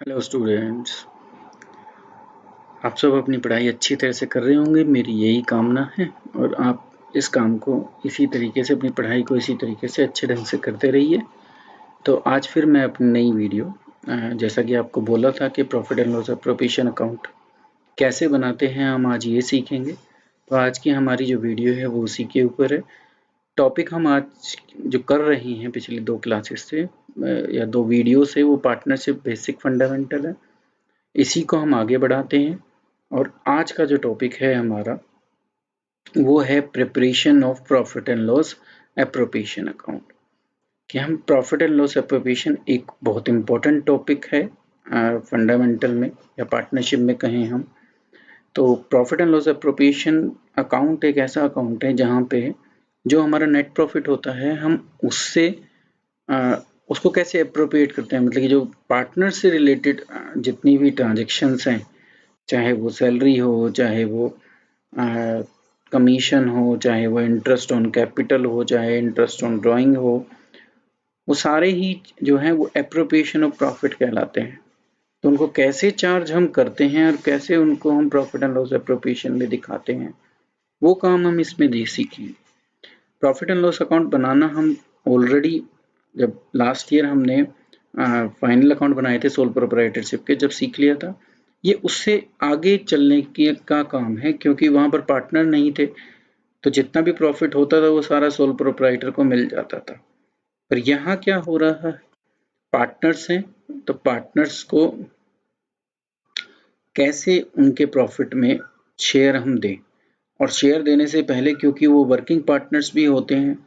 Hello students, आप सब अपनी पढ़ाई अच्छी तरह से कर रहे होंगे, मेरी यही कामना है। और आप इस काम को इसी तरीके से, अपनी पढ़ाई को इसी तरीके से अच्छे ढंग से करते रहिए। तो आज फिर मैं अपनी नई वीडियो, जैसा कि आपको बोला था कि profit and loss appropriation account कैसे बनाते हैं, हम आज ये सीखेंगे। तो आज की हमारी जो वीडियो है वो उसी के ऊपर है। टॉपिक हम आज जो कर रहे हैं पिछली 2 क्लासेस से या 2 वीडियो से, वो पार्टनरशिप बेसिक फंडामेंटल है। इसी को हम आगे बढ़ाते हैं और आज का जो टॉपिक है हमारा वो है preparation of profit and loss appropriation account. कि हम प्रॉफिट एंड लॉस एप्रोप्रिएशन एक बहुत इम्पोर्टेंट टॉपिक है फंडामेंटल में या पार्टनरशिप में कहें हम। तो profit and loss appropriation account एक ऐसा अकाउंट है जहाँ पे जो हमारा नेट प्रॉफिट होता है हम उससे उसको कैसे अप्रोप्रिएट करते हैं। मतलब कि जो पार्टनर से रिलेटेड जितनी भी ट्रांजेक्शन्स हैं, चाहे वो सैलरी हो, चाहे वो कमीशन हो, चाहे वो इंटरेस्ट ऑन कैपिटल हो, चाहे इंटरेस्ट ऑन ड्राइंग हो, वो सारे ही जो हैं वो एप्रोप्रिएशन ऑफ प्रॉफिट कहलाते हैं। तो उनको कैसे चार्ज हम करते हैं और कैसे उनको हम प्रॉफिट एंड लॉस एप्रोप्रिएशन में दिखाते हैं, वो काम हम इसमें सीखेंगे। प्रॉफिट एंड लॉस अकाउंट बनाना हम ऑलरेडी, जब लास्ट ईयर हमने फाइनल अकाउंट बनाए थे सोल प्रोप्राइटरशिप के, जब सीख लिया था। ये उससे आगे चलने के का काम है, क्योंकि वहां पर पार्टनर नहीं थे, तो जितना भी प्रॉफिट होता था वो सारा सोल प्रोप्राइटर को मिल जाता था। पर यहाँ क्या हो रहा है, पार्टनर्स हैं, तो पार्टनर्स को कैसे उनके प्रॉफिट में शेयर हम दें। और शेयर देने से पहले, क्योंकि वो वर्किंग पार्टनर्स भी होते हैं,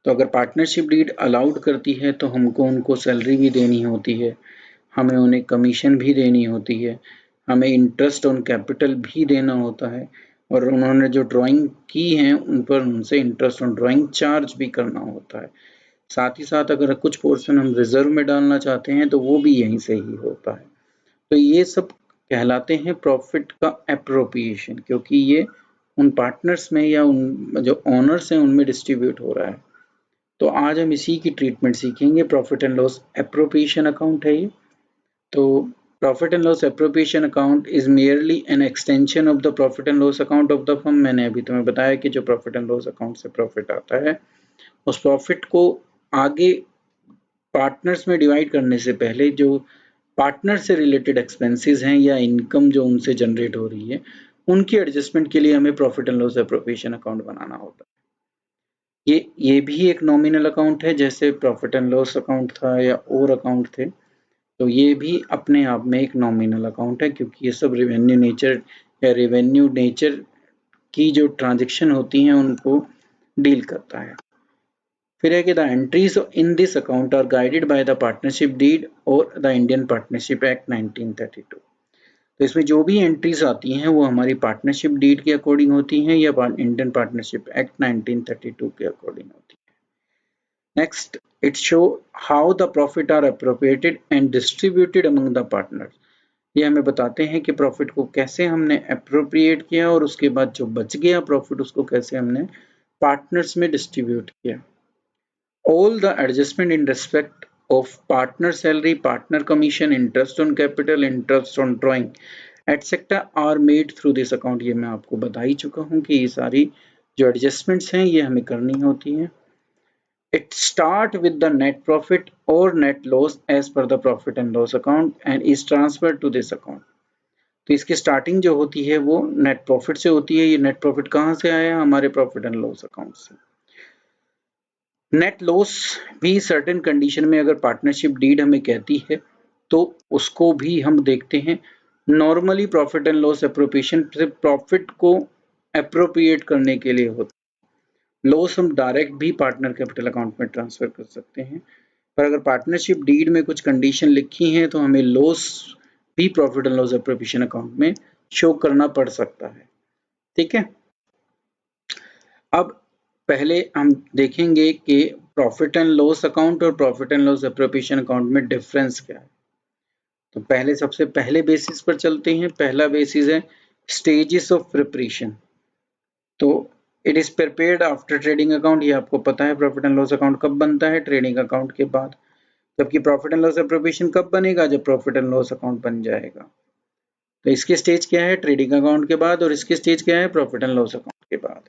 तो अगर पार्टनरशिप डीड अलाउड करती है तो हमको उनको सैलरी भी देनी होती है, हमें उन्हें कमीशन भी देनी होती है, हमें इंटरेस्ट ऑन कैपिटल भी देना होता है, और उन्होंने जो ड्राइंग की है उन पर उनसे इंटरेस्ट ऑन ड्राइंग चार्ज भी करना होता है। साथ ही साथ अगर कुछ पोर्शन हम रिजर्व में डालना चाहते हैं तो वो भी यहीं से ही होता है। तो ये सब कहलाते हैं प्रॉफिट का एप्रोप्रिएशन, क्योंकि ये उन पार्टनर्स में या उन जो ओनर्स हैं उनमें डिस्ट्रीब्यूट हो रहा है। तो आज हम इसी की ट्रीटमेंट सीखेंगे। Profit and loss appropriation account है ये। तो profit and loss appropriation account is merely an extension of the profit and loss account of the firm. मैंने अभी तुम्हें बताया कि जो प्रॉफिट एंड लॉस अकाउंट से प्रॉफिट आता है, उस प्रॉफिट को आगे पार्टनर्स में डिवाइड करने से पहले जो पार्टनर से रिलेटेड एक्सपेंसेस हैं या इनकम जो उनसे जनरेट हो रही है, उनकी एडजस्टमेंट के लिए हमें profit and loss appropriation account बनाना होता है। ये भी एक नॉमिनल अकाउंट है, जैसे प्रॉफिट एंड लॉस अकाउंट था या और अकाउंट थे। तो ये भी अपने आप में एक नॉमिनल अकाउंट है, क्योंकि ये सब रेवेन्यू नेचर या रेवेन्यू नेचर की जो ट्रांजेक्शन होती हैं उनको डील करता है। फिर है कि the entries in this account are guided by the partnership deed और द इंडियन पार्टनरशिप एक्ट 1932। तो इसमें जो भी एंट्रीज आती हैं वो हमारी पार्टनरशिप डीड के अकॉर्डिंग होती हैं या इंडियन पार्टनरशिप एक्ट 1932 के अकॉर्डिंग होती है। Next, it show how the profit are appropriated and distributed among the partners। ये हमें बताते हैं कि प्रॉफिट को कैसे हमने अप्रोप्रिएट किया और उसके बाद जो बच गया प्रॉफिट उसको कैसे हमने पार्टनर्स में डिस्ट्रीब्यूट किया। All the adjustment in respect of partner salary, partner commission, interest on capital, interest on drawing, etc. are made through this account। ये मैं आपको बता ही चुका हूँ कि ये सारी जो एडजस्टमेंट्स हैं ये हमें करनी होती हैं। It start with the net profit or net loss as per the profit and loss account and is transferred to this account। तो इसकी स्टार्टिंग जो होती है वो नेट प्रॉफिट से होती है। ये नेट प्रॉफिट कहाँ से आया, हमारे प्रॉफिट एंड लॉस अकाउंट से। नेट लॉस भी सर्टेन कंडीशन में अगर पार्टनरशिप डीड हमें कहती है तो उसको भी हम देखते हैं। Normally profit and loss appropriation सिर्फ प्रॉफिट को एप्रोप्रिएट करने के लिए होता है। लॉस हम डायरेक्ट भी पार्टनर कैपिटल अकाउंट में ट्रांसफर कर सकते हैं, पर अगर पार्टनरशिप डीड में कुछ कंडीशन लिखी हैं तो हमें लॉस भी profit and loss appropriation account में शो करना पड़ सकता है। ठीक है, अब पहले हम देखेंगे कि प्रॉफिट एंड लॉस अकाउंट और profit and loss appropriation account में डिफरेंस क्या है। तो पहले सबसे पहले बेसिस पर चलते हैं। पहला बेसिस है स्टेजेस ऑफ प्रिपरेशन। तो it is prepared after trading account. ये आपको पता है प्रॉफिट एंड लॉस अकाउंट कब बनता है, ट्रेडिंग अकाउंट के बाद। जबकि प्रॉफिट एंड लॉस एप्रोप्रिएशन कब बनेगा, जब प्रॉफिट एंड लॉस अकाउंट बन जाएगा। तो इसकी स्टेज क्या है, ट्रेडिंग अकाउंट के बाद, और इसकी स्टेज क्या है, प्रॉफिट एंड लॉस अकाउंट के बाद।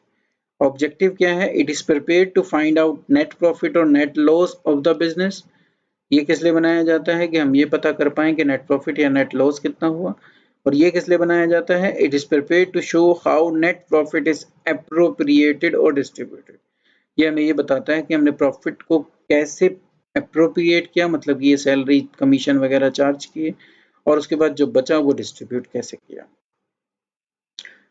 ऑब्जेक्टिव क्या है, it is prepared to find out net profit और net loss of the business. ये किस लिए बनाया जाता है कि हम ये पता कर पाएं कि नेट प्रॉफिट या नेट लॉस कितना हुआ। और ये किस लिए बनाया जाता है, it is prepared to show how net profit is appropriated और डिस्ट्रीब्यूटेड। ये हमें ये बताता है कि हमने प्रॉफिट को कैसे एप्रोप्रिएट किया, मतलब कि ये सैलरी कमीशन वगैरह चार्ज किए, और उसके बाद जो बचा वो डिस्ट्रीब्यूट कैसे किया।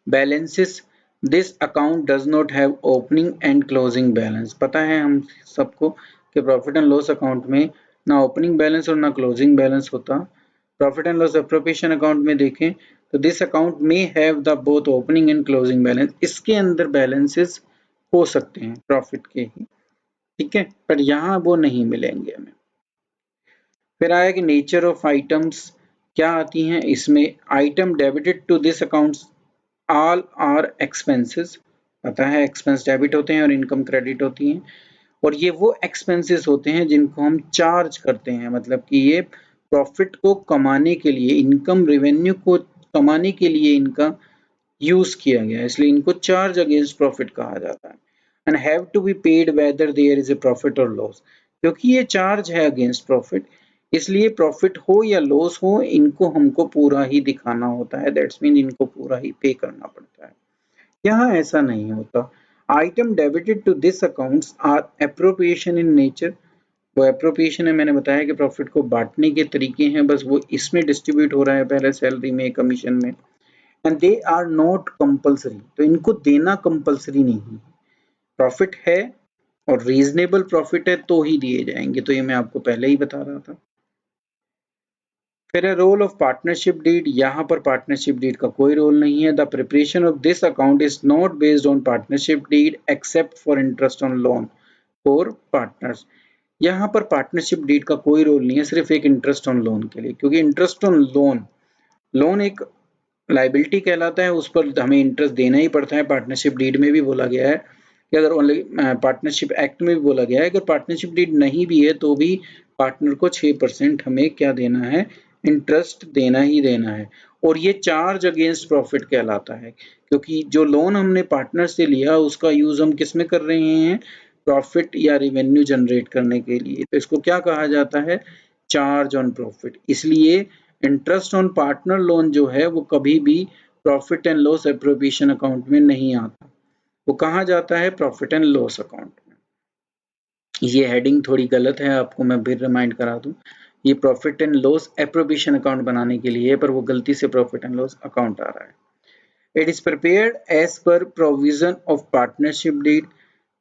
Balances, this account does not have opening and closing balance. पता है हम सबको कि प्रॉफिट एंड लॉस अकाउंट में ना ओपनिंग बैलेंस और ना क्लोजिंग बैलेंस होता। Profit and loss appropriation account में देखें तो दिस अकाउंट में have the both opening and closing balance. इसके अंदर बैलेंसेस हो सकते हैं प्रॉफिट के ही, ठीक है, पर यहाँ वो नहीं मिलेंगे हमें। फिर आया कि नेचर ऑफ आइटम्स क्या आती हैं इसमें। Item debited to this accounts all are expenses. पता है एक्सपेंस डेबिट होते हैं और इनकम क्रेडिट होती हैं, और ये वो एक्सपेंसेस होते हैं जिनको हम चार्ज करते हैं, मतलब कि ये प्रॉफिट को कमाने के लिए, इनकम रेवेन्यू को कमाने के लिए इनका यूज किया गया, इसलिए इनको चार्ज अगेंस्ट प्रॉफिट कहा जाता है। And have to be paid whether there is a profit और लॉस। क्योंकि ये चार्ज है अगेंस्ट प्रॉफिट, इसलिए प्रॉफिट हो या लॉस हो इनको हमको पूरा ही दिखाना होता है, दैट्स मीन इनको पूरा ही पे करना पड़ता है। यहाँ ऐसा नहीं होता। Item debited to this accounts are appropriation in nature. वो एप्रोप्रिएशन है, मैंने बताया कि प्रॉफिट को बांटने के तरीके हैं, बस वो इसमें डिस्ट्रीब्यूट हो रहा है, पहले सैलरी में, कमीशन में। And they are not compulsory, तो इनको देना कंपल्सरी नहीं है। प्रॉफिट है और रीजनेबल प्रॉफिट है तो ही दिए जाएंगे, तो ये मैं आपको पहले ही बता रहा था। फिर है रोल ऑफ पार्टनरशिप डीड। यहाँ पर पार्टनरशिप डीड का कोई रोल नहीं है। The preparation of this account is not based on partnership deed except for interest on loan for partners. यहाँ पर पार्टनरशिप डीड का कोई रोल नहीं है, सिर्फ एक इंटरेस्ट ऑन लोन के लिए, क्योंकि इंटरेस्ट ऑन लोन, लोन एक लाइबिलिटी कहलाता है, उस पर हमें इंटरेस्ट देना ही पड़ता है। पार्टनरशिप डीड में भी बोला गया है कि अगर ओनली पार्टनरशिप एक्ट में भी बोला गया है अगर पार्टनरशिप डीड नहीं भी है तो भी पार्टनर को 6% हमें क्या देना है, इंटरेस्ट देना ही देना है। और ये चार्ज अगेंस्ट प्रॉफिट कहलाता है, क्योंकि जो लोन हमने पार्टनर से लिया उसका यूज हम किस में कर रहे हैं, प्रॉफिट या रेवेन्यू जनरेट करने के लिए, तो इसको क्या कहा जाता है, चार्ज ऑन प्रॉफिट। इसलिए इंटरेस्ट ऑन पार्टनर लोन जो है वो कभी भी profit and loss appropriation account में नहीं आता, वो कहाँ जाता है, प्रॉफिट एंड लॉस अकाउंट में। ये हेडिंग थोड़ी गलत है, आपको मैं फिर रिमाइंड करा दूं, ये profit and loss appropriation account बनाने के लिए है, पर वो गलती से प्रॉफिट एंड लॉस अकाउंट आ रहा है। It is prepared as per provision of partnership deed.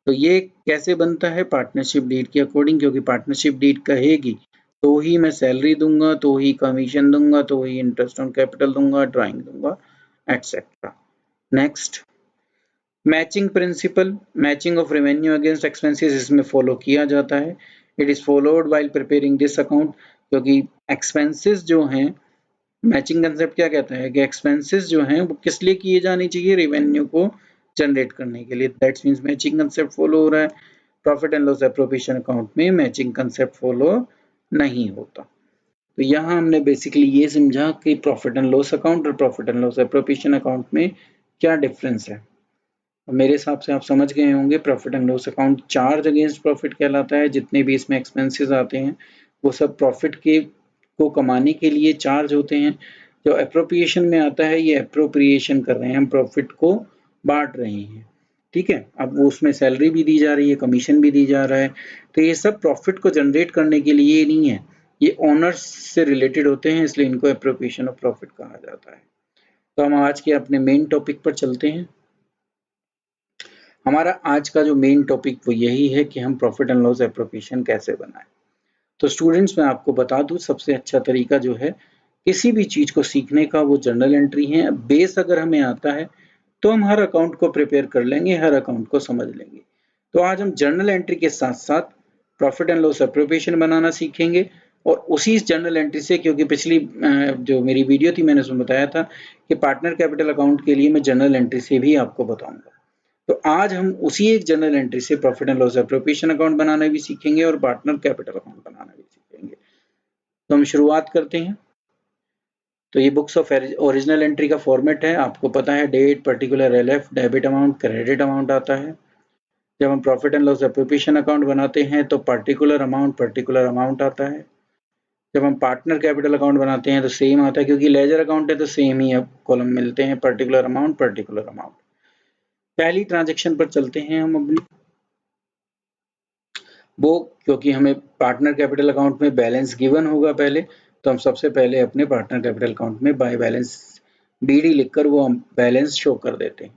तो ये कैसे बनता है, पार्टनरशिप डीड के अकॉर्डिंग, क्योंकि पार्टनरशिप डीड कहेगी तो ही मैं सैलरी दूंगा, तो ही कमीशन दूंगा, तो ही इंटरेस्ट ऑन कैपिटल दूंगा, ड्राइंग दूंगा, etcetera. Next, matching principal, matching of revenue against expenses इसमें फॉलो किया जाता है। It is followed while preparing this account, क्योंकि एक्सपेंसेस जो हैं, मैचिंग कंसेप्ट क्या कहता है कि एक्सपेंसेस जो हैं वो किस लिए किए जाने चाहिए, रेवेन्यू को जनरेट करने के लिए, that's means matching concept follow हो रहा है। Profit and loss appropriation account में मैचिंग कंसेप्ट फॉलो नहीं होता। तो यहाँ हमने बेसिकली ये समझा कि प्रॉफिट एंड लॉस अकाउंट और profit and loss appropriation account में क्या डिफरेंस है। मेरे हिसाब से आप समझ गए होंगे, profit and loss account charge against profit कहलाता है, जितने भी इसमें एक्सपेंसेस आते हैं वो सब प्रॉफिट के को कमाने के लिए चार्ज होते हैं। जो एप्रोप्रिएशन में आता है ये एप्रोप्रिएशन कर रहे हैं, हम प्रॉफिट को बांट रहे हैं, ठीक है। अब वो उसमें सैलरी भी दी जा रही है, कमीशन भी दी जा रहा है, तो ये सब प्रॉफिट को जनरेट करने के लिए नहीं है, ये ओनर्स से रिलेटेड होते हैं, इसलिए इनको एप्रोप्रिएशन ऑफ प्रॉफिट कहा जाता है। तो हम आज के अपने मेन टॉपिक पर चलते हैं। हमारा आज का जो मेन टॉपिक वो यही है कि हम प्रॉफिट एंड लॉस एप्रोप्रिएशन कैसे बनाएं। तो स्टूडेंट्स मैं आपको बता दूं, सबसे अच्छा तरीका जो है किसी भी चीज को सीखने का वो जर्नल एंट्री है। बेस अगर हमें आता है तो हम हर अकाउंट को प्रिपेयर कर लेंगे, हर अकाउंट को समझ लेंगे। तो आज हम जर्नल एंट्री के साथ साथ प्रॉफिट एंड लॉस एप्रोप्रिएशन बनाना सीखेंगे, और उसी जर्नल एंट्री से, क्योंकि पिछली जो मेरी वीडियो थी मैंने उसमें बताया था कि पार्टनर कैपिटल अकाउंट के लिए मैं जर्नल एंट्री से भी आपको बताऊंगा। तो आज हम उसी एक जर्नल एंट्री से profit and loss appropriation account बनाना भी सीखेंगे और पार्टनर कैपिटल अकाउंट बनाना भी सीखेंगे। तो हम शुरुआत करते हैं। तो ये बुक्स ऑफ ओरिजिनल एंट्री का फॉर्मेट है, आपको पता है date, particular LF, debit amount, credit amount आता है। जब हम profit and loss appropriation account बनाते हैं तो पर्टिकुलर अमाउंट आता है। जब हम पार्टनर कैपिटल अकाउंट बनाते हैं तो सेम आता है, क्योंकि लेजर अकाउंट है तो सेम ही कॉलम मिलते हैं, पर्टिकुलर अमाउंट। पहली ट्रांजेक्शन पर चलते हैं हम अपनी, वो क्योंकि हमें पार्टनर कैपिटल अकाउंट में बैलेंस गिवन होगा पहले, तो हम सबसे पहले अपने पार्टनर कैपिटल अकाउंट में बाय बैलेंस बीडी लिखकर वो हम बैलेंस शो कर देते हैं।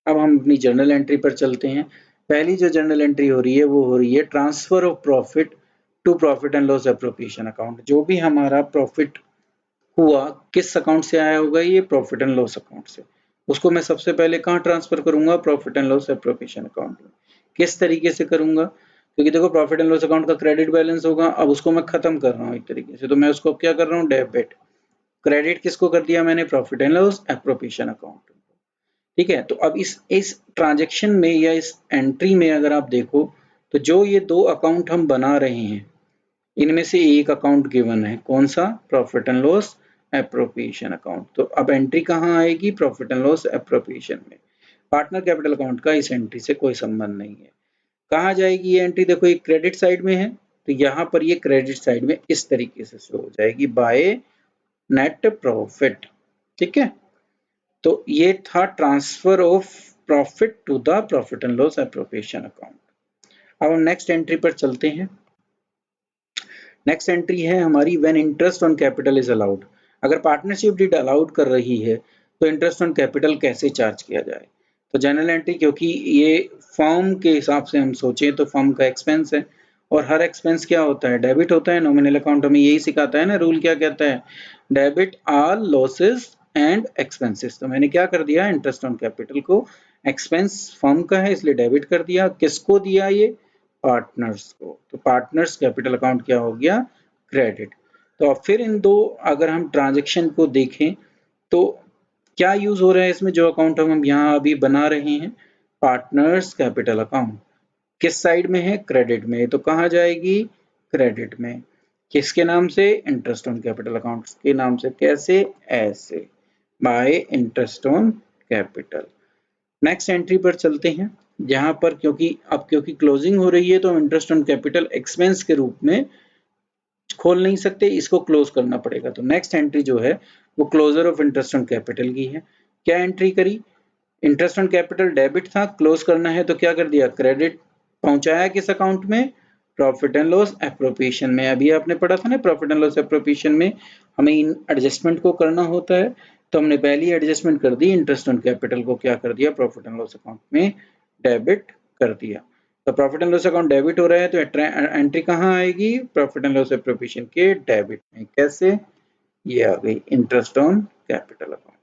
अब हम अपनी जर्नल एंट्री पर चलते हैं। पहली जो जर्नल एंट्री हो रही है वो हो रही है transfer of profit to profit and loss appropriation account. जो भी हमारा प्रॉफिट हुआ किस अकाउंट से आया होगा, ये प्रॉफिट एंड लॉस अकाउंट से, उसको मैं सबसे पहले कहाँ ट्रांसफर करूंगा, profit and loss appropriation account में। किस तरीके से करूंगा, क्योंकि देखो प्रॉफिट एंड लॉस अकाउंट का क्रेडिट बैलेंस होगा, अब उसको मैं खत्म कर रहा हूँ एक तरीके से, तो मैं उसको क्या कर रहा हूँ, डेबिट। क्रेडिट किसको कर दिया मैंने, profit and loss appropriation account. ठीक है, तो अब इस ट्रांजेक्शन में या इस एंट्री में अगर आप देखो तो जो ये दो अकाउंट हम बना रहे हैं इनमें से एक अकाउंट गिवन है, कौन सा, profit and loss appropriation account. तो अब एंट्री कहाँ आएगी, प्रॉफिट एंड लॉस एप्रोप्रिएशन में। पार्टनर कैपिटल अकाउंट का इस एंट्री से कोई संबंध नहीं है। कहाँ जाएगी ये एंट्री, देखो ये क्रेडिट साइड में है, तो यहाँ पर ये क्रेडिट साइड में इस तरीके से शो हो जाएगी, बाय नेट प्रॉफिट। ठीक है, तो ये था transfer of profit to the profit and loss appropriation account. अब हम नेक्स्ट एंट्री पर चलते हैं। नेक्स्ट एंट्री है हमारी when interest on capital is allowed. अगर पार्टनरशिप डीड अलाउड कर रही है तो इंटरेस्ट ऑन कैपिटल कैसे चार्ज किया जाए। तो जनरल एंट्री, क्योंकि ये फर्म के हिसाब से हम सोचें तो फर्म का एक्सपेंस है, और हर एक्सपेंस क्या होता है, डेबिट होता है। नॉमिनल अकाउंट हमें यही सिखाता है ना, रूल क्या कहता है, debit all losses and expenses. तो मैंने क्या कर दिया, इंटरेस्ट ऑन कैपिटल को, एक्सपेंस फर्म का है इसलिए डेबिट कर दिया। किसको दिया, ये पार्टनर्स को, तो पार्टनर्स कैपिटल अकाउंट क्या हो गया, क्रेडिट। तो अब फिर इन दो अगर हम ट्रांजेक्शन को देखें तो क्या यूज हो रहा है इसमें, जो अकाउंट हम यहाँ अभी बना रहे हैं, पार्टनर्स कैपिटल अकाउंट किस साइड में है, क्रेडिट में, तो कहाँ जाएगी, क्रेडिट में। किसके नाम से, इंटरेस्ट ऑन कैपिटल अकाउंट के नाम से। कैसे, ऐसे, bye interest on capital. Next entry पर चलते हैं, जहां पर क्योंकि क्लोजिंग हो रही है तो हम इंटरेस्ट ऑन कैपिटल एक्सपेंस के रूप में खोल नहीं सकते, इसको क्लोज करना पड़ेगा। तो नेक्स्ट एंट्री जो है वो closure of interest on capital की है। क्या एंट्री करी, इंटरेस्ट ऑन कैपिटल डेबिट था, क्लोज करना है तो क्या कर दिया, क्रेडिट पहुंचाया किस अकाउंट में, प्रॉफिट एंड लॉस एप्रोप्रिएशन में। अभी आपने पढ़ा था ना, प्रॉफिट एंड लॉस एप्रोप्रिएशन में हमें इन एडजस्टमेंट को करना होता है, तो हमने पहली एडजस्टमेंट कर दी, इंटरेस्ट ऑन कैपिटल को क्या कर दिया, प्रॉफिट एंड लॉस अकाउंट में डेबिट कर दिया। तो profit and loss account debit हो रहा है तो एंट्री कहाँ आएगी, प्रॉफिट एंड लॉस एप्रोप्रिएशन के डेबिट में। कैसे, ये आ गई इंटरेस्ट ऑन कैपिटल अकाउंट।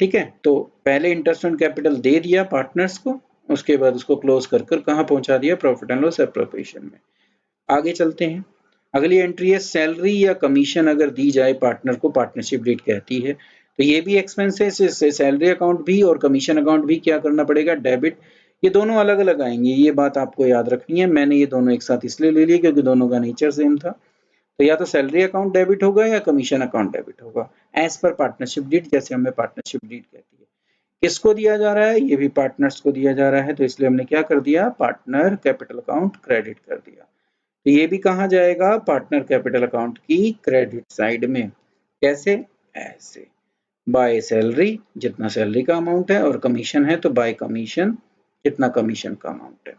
ठीक है, तो पहले इंटरेस्ट ऑन कैपिटल दे दिया पार्टनर्स को, उसके बाद उसको क्लोज कर कहाँ पहुंचा दिया, प्रॉफिट एंड लॉस एप्रोप्रिएशन में। आगे चलते हैं, अगली एंट्री है सैलरी या कमीशन अगर दी जाए पार्टनर को, पार्टनरशिप डीड कहती है, तो ये भी एक्सपेंस है, सैलरी अकाउंट भी और कमीशन अकाउंट भी क्या करना पड़ेगा, डेबिट। ये दोनों अलग अलग आएंगे, ये बात आपको याद रखनी है। मैंने ये दोनों एक साथ इसलिए ले लिए क्योंकि दोनों का नेचर सेम था। तो या तो सैलरी अकाउंट डेबिट होगा या कमीशन अकाउंट डेबिट होगा, एज पर पार्टनरशिप डीड, जैसे हमें पार्टनरशिप डीड कहती है। किसको दिया जा रहा है, ये भी पार्टनर्स को दिया जा रहा है, तो इसलिए हमने क्या कर दिया, पार्टनर कैपिटल अकाउंट क्रेडिट कर दिया। तो ये भी कहाँ जाएगा, पार्टनर कैपिटल अकाउंट की क्रेडिट साइड में। कैसे, ऐसे, बाय सैलरी जितना सैलरी का अमाउंट है, और कमीशन है तो बाय कमीशन जितना कमीशन का अमाउंट है।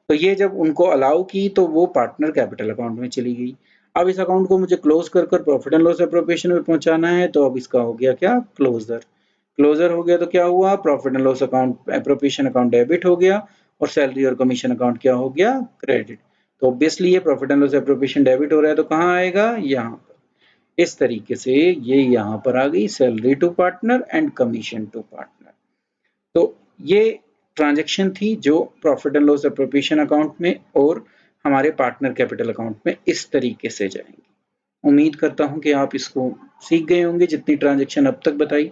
तो ये जब उनको अलाउ की तो वो पार्टनर कैपिटल अकाउंट में चली गई। अब इस अकाउंट को मुझे क्लोज कर प्रॉफिट एंड लॉस एप्रोप्रिएशन में पहुंचाना है, तो अब इसका हो गया क्या, क्लोजर। क्लोजर हो गया तो क्या हुआ, profit and loss account appropriation account debit हो गया, और सैलरी और कमीशन अकाउंट क्या हो गया, क्रेडिट। तो ऑब्वियसली ये profit and loss appropriation debit हो रहा है तो कहाँ आएगा, यहाँ पर। इस तरीके से ये यहाँ पर आ गई, salary to partner and commission to partner. तो ये ट्रांजैक्शन थी जो profit and loss appropriation account में और हमारे पार्टनर कैपिटल अकाउंट में इस तरीके से जाएंगी। उम्मीद करता हूं कि आप इसको सीख गए होंगे, जितनी ट्रांजैक्शन अब तक बताई।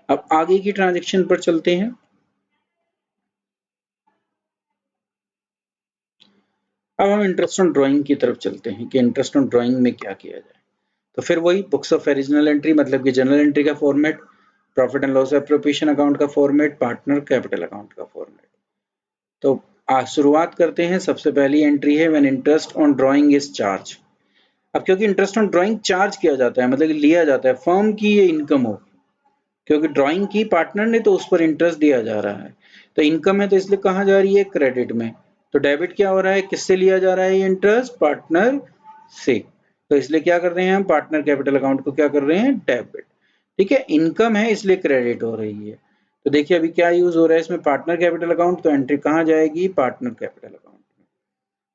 अब आगे की ट्रांजैक्शन पर चलते हैं। अब हम इंटरेस्ट ऑन ड्राइंग की तरफ चलते हैं कि इंटरेस्ट ऑन ड्राइंग में क्या किया जाए। तो फिर वही बुक्स ऑफ ओरिजिनल एंट्री मतलब कि जनरल एंट्री का format, profit and loss appropriation account का फॉर्मेट, पार्टनर कैपिटल अकाउंट का फॉर्मेट। तो शुरुआत करते हैं। सबसे पहली एंट्री है when interest on drawing is charge. अब क्योंकि इंटरेस्ट ऑन ड्राइंग चार्ज किया जाता है मतलब लिया जाता है, फर्म की ये इनकम हो, क्योंकि ड्राइंग की पार्टनर ने तो उस पर इंटरेस्ट दिया जा रहा है, तो इनकम है तो इसलिए कहाँ जा रही है, क्रेडिट में। तो डेबिट क्या हो रहा है, किससे लिया जा रहा है ये इंटरेस्ट, पार्टनर से। तो इसलिए क्या कर रहे हैं हम, पार्टनर कैपिटल अकाउंट को क्या कर रहे हैं, डेबिट। ठीक है, इनकम है इसलिए क्रेडिट हो रही है। तो देखिए अभी क्या यूज हो रहा है इसमें, पार्टनर कैपिटल अकाउंट, तो एंट्री कहाँ जाएगी, पार्टनर कैपिटल अकाउंट में।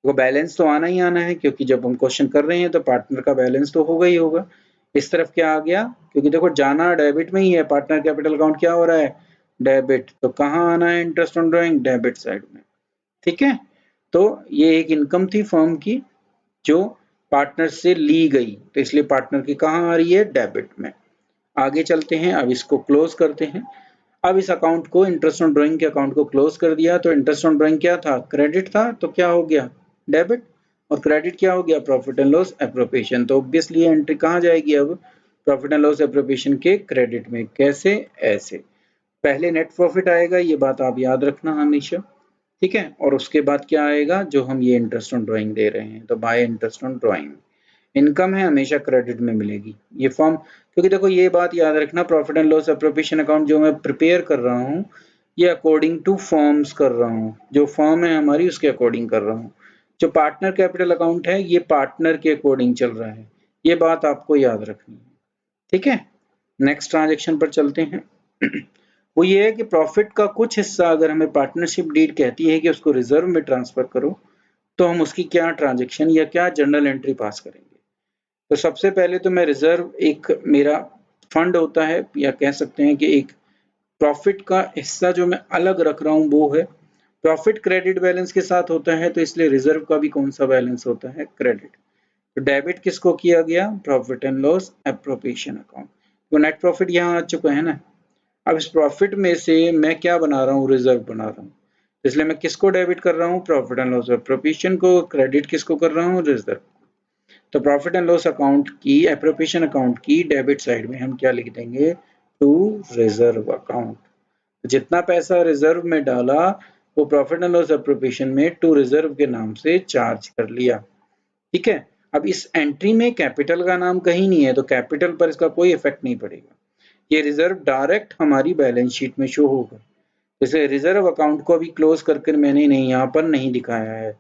तो बैलेंस तो आना ही आना है, क्योंकि जब हम क्वेश्चन कर रहे हैं तो पार्टनर का बैलेंस तो होगा ही होगा। इस तरफ क्या आ गया, क्योंकि देखो जाना डेबिट में ही है, पार्टनर कैपिटल अकाउंट क्या हो रहा है, डेबिट, तो कहाँ आना है interest on drawing, debit side में। ठीक है, तो ये एक इनकम थी फर्म की जो पार्टनर से ली गई, तो इसलिए पार्टनर की कहाँ आ रही है, डेबिट में। आगे चलते हैं, अब इसको क्लोज करते हैं। अब इस अकाउंट को, इंटरेस्ट ऑन ड्राइंग के अकाउंट को क्लोज कर दिया, तो इंटरेस्ट ऑन ड्राइंग क्या था, क्रेडिट था, तो क्या हो गया, डेबिट, और क्रेडिट क्या हो गया, प्रॉफिट एंड लॉस एप्रोप्रिएशन। तो ऑब्वियसली एंट्री कहाँ जाएगी अब, प्रॉफिट एंड लॉस एप्रोप्रिएशन के क्रेडिट में। कैसे, ऐसे पहले नेट प्रॉफिट आएगा, ये बात आप याद रखना हमेशा। ठीक है, और उसके बाद क्या आएगा, जो हम ये इंटरेस्ट ऑन ड्राइंग दे रहे हैं, तो bye interest on drawing. Income है हमेशा क्रेडिट में मिलेगी ये फॉर्म, क्योंकि देखो ये बात याद रखना, profit and loss appropriation account जो मैं प्रिपेयर कर रहा हूँ ये अकॉर्डिंग टू फॉर्म्स कर रहा हूँ, जो फॉर्म है हमारी उसके अकॉर्डिंग कर रहा हूँ। जो पार्टनर कैपिटल अकाउंट है ये पार्टनर के अकॉर्डिंग चल रहा है, ये बात आपको याद रखनी है। ठीक है, नेक्स्ट ट्रांजेक्शन पर चलते हैं। वो ये है कि प्रॉफिट का कुछ हिस्सा अगर हमें पार्टनरशिप डीड कहती है कि उसको रिजर्व में ट्रांसफर करो, तो हम उसकी क्या ट्रांजेक्शन या क्या जर्नल एंट्री पास करेंगे। तो सबसे पहले तो मैं रिजर्व, एक मेरा फंड होता है, या कह सकते हैं कि एक प्रॉफिट का हिस्सा जो मैं अलग रख रहा हूँ वो है, प्रॉफिट क्रेडिट बैलेंस के साथ होता है, तो इसलिए रिजर्व का भी कौन सा बैलेंस होता है, क्रेडिट। तो डेबिट किसको किया गया, profit and loss appropriation account. तो नेट प्रॉफिट यहाँ आ चुका है ना। अब इस प्रॉफिट में से मैं क्या बना रहा हूँ, रिजर्व बना रहा हूँ, इसलिए मैं किसको डेबिट कर रहा हूँ, प्रॉफिट एंड लॉस एप्रोप्रिएशन को, क्रेडिट किसको कर रहा हूँ, रिजर्व। तो प्रॉफिट एंड लॉस अकाउंट की, एप्रोप्रिएशन अकाउंट की डेबिट साइड में हम क्या लिख देंगे, टू रिजर्व अकाउंट। जितना पैसा रिजर्व में डाला वो प्रॉफिट एंड लॉस एप्रोप्रिएशन में टू रिजर्व के नाम से चार्ज कर लिया। ठीक है, अब इस एंट्री में कैपिटल का नाम कहीं नहीं है, तो कैपिटल पर इसका कोई इफेक्ट नहीं पड़ेगा, ये रिजर्व डायरेक्ट हमारी बैलेंस शीट में शो होगा। जैसे रिजर्व अकाउंट को अभी क्लोज करके मैंने नहीं, यहाँ पर नहीं दिखाया है,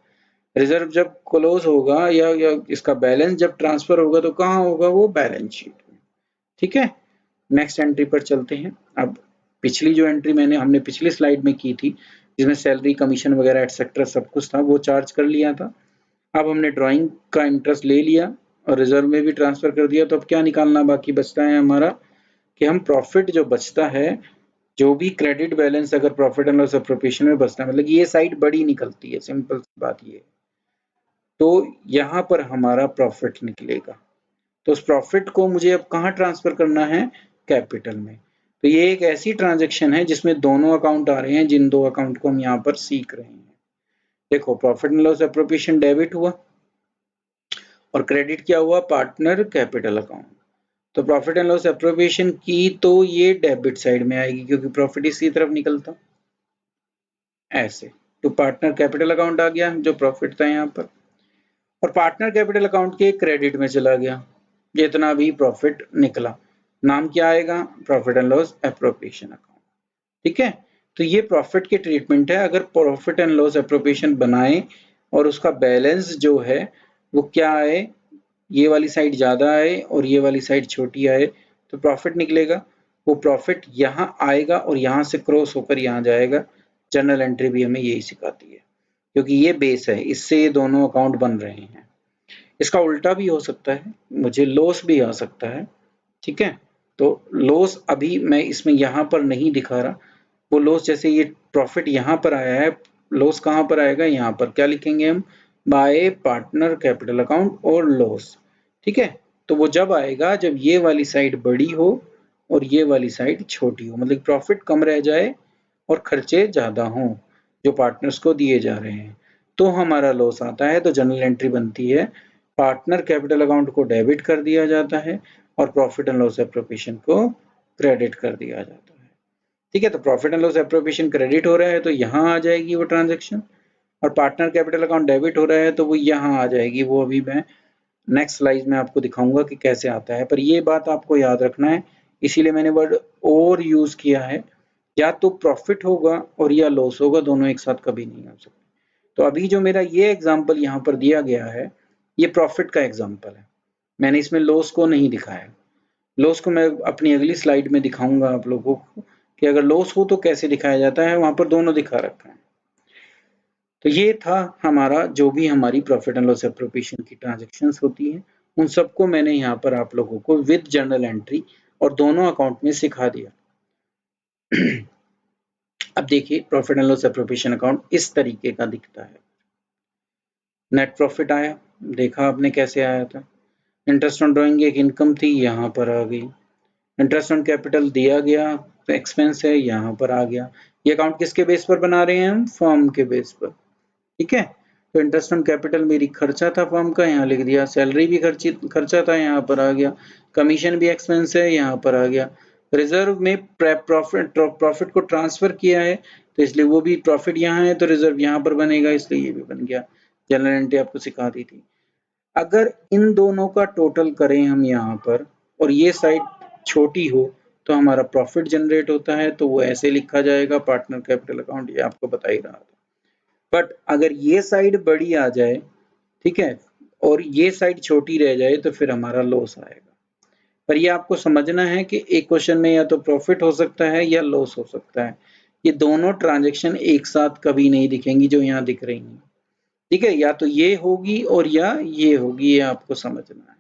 रिजर्व जब क्लोज होगा या इसका बैलेंस जब ट्रांसफर होगा तो कहाँ होगा, वो बैलेंस शीट में। ठीक है, नेक्स्ट एंट्री पर चलते हैं। अब पिछली जो एंट्री हमने पिछली स्लाइड में की थी, जिसमें सैलरी कमीशन वगैरह एटसेट्रा सब कुछ था, वो चार्ज कर लिया था। अब हमने ड्राइंग का इंटरेस्ट ले लिया और रिजर्व में भी ट्रांसफर कर दिया, तो अब क्या निकालना बाकी बचता है हमारा, कि हम प्रॉफिट जो बचता है, जो भी क्रेडिट बैलेंस अगर प्रॉफिट एंड लॉस एप्रोप्रिएशन में बचता है, मतलब ये साइड बड़ी निकलती है, सिंपल बात ये, तो यहाँ पर हमारा प्रॉफिट निकलेगा। तो उस प्रॉफिट को मुझे अब कहाँ ट्रांसफर करना है, कैपिटल में। तो ये एक ऐसी ट्रांजैक्शन है जिसमें दोनों अकाउंट आ रहे हैं, जिन दो अकाउंट को हम यहाँ पर सीख रहे हैं। देखो profit and loss appropriation debit हुआ और क्रेडिट क्या हुआ, पार्टनर कैपिटल अकाउंट। तो प्रॉफिट एंड लॉस एप्रोप्रिएशन की तो ये डेबिट साइड में आएगी, क्योंकि प्रॉफिट इसी तरफ निकलता, ऐसे। तो पार्टनर कैपिटल अकाउंट आ गया जो प्रॉफिट था यहाँ पर, और पार्टनर कैपिटल अकाउंट के क्रेडिट में चला गया जितना भी प्रॉफिट निकला। नाम क्या आएगा, profit and loss appropriation account. ठीक है, तो ये प्रॉफिट की ट्रीटमेंट है। अगर प्रॉफिट एंड लॉस एप्रोप्रिएशन बनाए और उसका बैलेंस जो है वो क्या आए, ये वाली साइड ज्यादा आए और ये वाली साइड छोटी आए, तो प्रॉफिट निकलेगा। वो प्रॉफिट यहाँ आएगा और यहाँ से क्रॉस होकर यहाँ जाएगा। जर्नल एंट्री भी हमें यही सिखाती है, क्योंकि ये बेस है, इससे ये दोनों अकाउंट बन रहे हैं। इसका उल्टा भी हो सकता है, मुझे लॉस भी आ सकता है। ठीक है, तो लॉस अभी मैं इसमें यहाँ पर नहीं दिखा रहा, वो लॉस जैसे ये प्रॉफिट यहाँ पर आया है, लॉस कहाँ पर आएगा, यहाँ पर क्या लिखेंगे हम, बाय पार्टनर कैपिटल अकाउंट और लॉस। ठीक है, तो वो जब आएगा जब ये वाली साइड बड़ी हो और ये वाली साइड छोटी हो, मतलब प्रॉफिट कम रह जाए और खर्चे ज्यादा हों जो पार्टनर्स को दिए जा रहे हैं, तो हमारा लॉस आता है। तो जनरल एंट्री बनती है पार्टनर कैपिटल अकाउंट को डेबिट कर दिया जाता है और प्रॉफिट एंड लॉस एप्रोप्रिएशन को क्रेडिट कर दिया जाता है। ठीक है, तो profit and loss appropriation credit हो रहा है तो यहाँ आ जाएगी वो ट्रांजैक्शन, और पार्टनर कैपिटल अकाउंट डेबिट हो रहा है तो वो यहाँ आ जाएगी। वो अभी मैं नेक्स्ट स्लाइड में आपको दिखाऊंगा कि कैसे आता है, पर ये बात आपको याद रखना है, इसीलिए मैंने वर्ड और यूज किया है। या तो प्रॉफिट होगा और या लॉस होगा, दोनों एक साथ कभी नहीं हो सकते। तो अभी जो मेरा ये एग्जाम्पल यहाँ पर दिया गया है, ये प्रॉफिट का एग्जाम्पल है, मैंने इसमें लॉस को नहीं दिखाया। लॉस को मैं अपनी अगली स्लाइड में दिखाऊंगा आप लोगों को कि अगर लॉस हो तो कैसे दिखाया जाता है, वहां पर दोनों दिखा रखा है। तो ये था हमारा जो भी हमारी प्रॉफिट एंड लॉस एप्रोप्रिएशन की ट्रांजैक्शंस होती हैं, उन सबको मैंने यहाँ पर आप लोगों को विद जर्नल एंट्री और दोनों अकाउंट में सिखा दिया। अब देखिए profit and loss appropriation account इस तरीके का दिखता है। नेट प्रॉफिट आया, देखा आपने कैसे आया था। इंटरेस्ट ऑन ड्राइंग एक इनकम थी, यहाँ पर आ गई। इंटरेस्ट ऑन कैपिटल दिया गया, एक्सपेंस है, यहाँ पर आ गया। ये अकाउंट किसके बेस पर बना रहे हैं हम? फर्म के बेस पर। ठीक है, तो इंटरेस्ट ऑन कैपिटल मेरी खर्चा था फर्म का, यहाँ लिख दिया। सैलरी भी खर्चा था, यहाँ पर आ गया। कमीशन भी एक्सपेंस है, यहाँ पर आ गया। रिजर्व में प्रॉफिट को ट्रांसफर किया है तो इसलिए वो भी प्रॉफिट यहाँ है, तो रिजर्व यहाँ पर बनेगा, इसलिए ये भी बन गया। जनरल एंट्री आपको सिखा दी थी। अगर इन दोनों का टोटल करें हम यहाँ पर और ये साइड छोटी हो तो हमारा प्रॉफिट जनरेट होता है, तो वो ऐसे लिखा जाएगा पार्टनर कैपिटल अकाउंट, ये आपको बता ही रहा था। बट अगर ये साइड बड़ी आ जाए, ठीक है, और ये साइड छोटी रह जाए तो फिर हमारा लॉस आएगा। पर ये आपको समझना है कि एक क्वेश्चन में या तो प्रॉफिट हो सकता है या लॉस हो सकता है, ये दोनों ट्रांजैक्शन एक साथ कभी नहीं दिखेंगी जो यहाँ दिख रही हैं। ठीक है, या तो ये होगी और या ये होगी, ये आपको समझना है।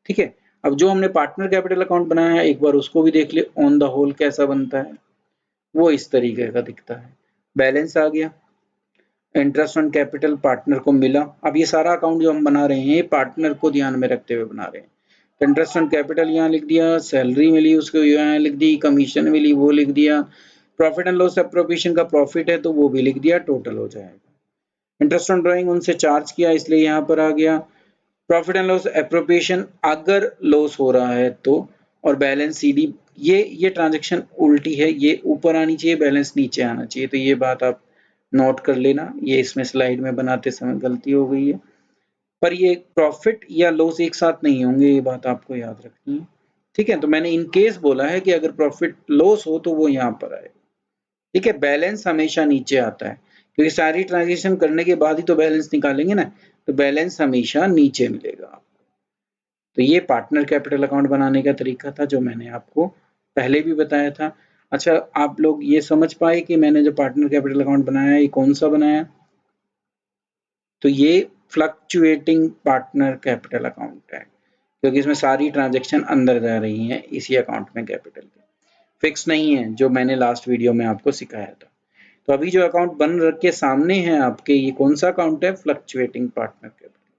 ठीक है, अब जो हमने पार्टनर कैपिटल अकाउंट बनाया है एक बार उसको भी देख ले ऑन द होल कैसा बनता है। वो इस तरीके का दिखता है। बैलेंस आ गया, इंटरेस्ट ऑन कैपिटल पार्टनर को मिला। अब ये सारा अकाउंट जो हम बना रहे हैं पार्टनर को ध्यान में रखते हुए बना रहे हैं। तो इंटरेस्ट ऑन कैपिटल यहाँ लिख दिया, सैलरी मिली उसको यहाँ लिख दी, कमीशन मिली वो लिख दिया, प्रॉफिट एंड लॉस एप्रोप्रिएशन का प्रॉफिट है तो वो भी लिख दिया, टोटल हो जाएगा। इंटरेस्ट ऑन ड्राइंग उनसे चार्ज किया इसलिए यहाँ पर आ गया। प्रॉफिट एंड लॉस एप्रोप्रिएशन अगर लॉस हो रहा है तो, और बैलेंस सीधी, ये ट्रांजैक्शन उल्टी है, ये ऊपर आनी चाहिए, बैलेंस नीचे आना चाहिए। तो ये बात आप नोट कर लेना, ये इसमें स्लाइड में बनाते समय गलती हो गई है। पर ये प्रॉफिट या लॉस एक साथ नहीं होंगे, ये बात आपको याद रखनी है। ठीक है, तो मैंने इन केस बोला है कि अगर प्रॉफिट लॉस हो तो वो यहाँ पर आए। ठीक है, बैलेंस हमेशा नीचे आता है क्योंकि सारी ट्रांजेक्शन करने के बाद ही तो बैलेंस निकालेंगे ना, तो बैलेंस हमेशा नीचे मिलेगा आपको। तो ये पार्टनर कैपिटल अकाउंट बनाने का तरीका था जो मैंने आपको पहले भी बताया था। अच्छा, आप लोग ये समझ पाए कि मैंने जो पार्टनर कैपिटल अकाउंट बनाया ये कौन सा बनाया? तो ये फ्लक्चुएटिंग पार्टनर कैपिटल अकाउंट है क्योंकि इसमें सारी ट्रांजेक्शन अंदर जा रही हैं इसी अकाउंट में कैपिटल के, फिक्स नहीं है, जो मैंने लास्ट वीडियो में आपको सिखाया था। तो अभी जो अकाउंट बन रखे सामने है आपके, ये कौन सा अकाउंट है? Fluctuating partner capital.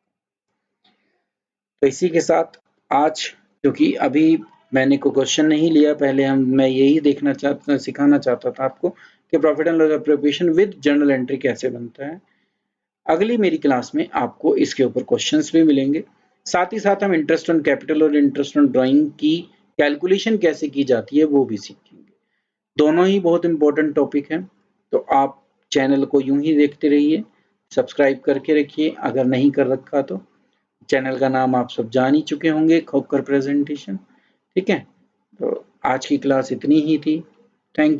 तो इसी के साथ आज, क्योंकि अभी मैंने कोई क्वेश्चन नहीं लिया, पहले मैं यही सिखाना चाहता था आपको कि profit and loss appropriation with journal entry कैसे बनता है। अगली मेरी क्लास में आपको इसके ऊपर क्वेश्चंस भी मिलेंगे, साथ ही साथ हम इंटरेस्ट ऑन कैपिटल और इंटरेस्ट ऑन ड्राइंग की कैलकुलेशन कैसे की जाती है वो भी सीखेंगे। दोनों ही बहुत इंपॉर्टेंट टॉपिक हैं, तो आप चैनल को यूं ही देखते रहिए, सब्सक्राइब करके रखिए अगर नहीं कर रखा तो। चैनल का नाम आप सब जान ही चुके होंगे, खोकर प्रेजेंटेशन। ठीक है, तो आज की क्लास इतनी ही थी। Thank you.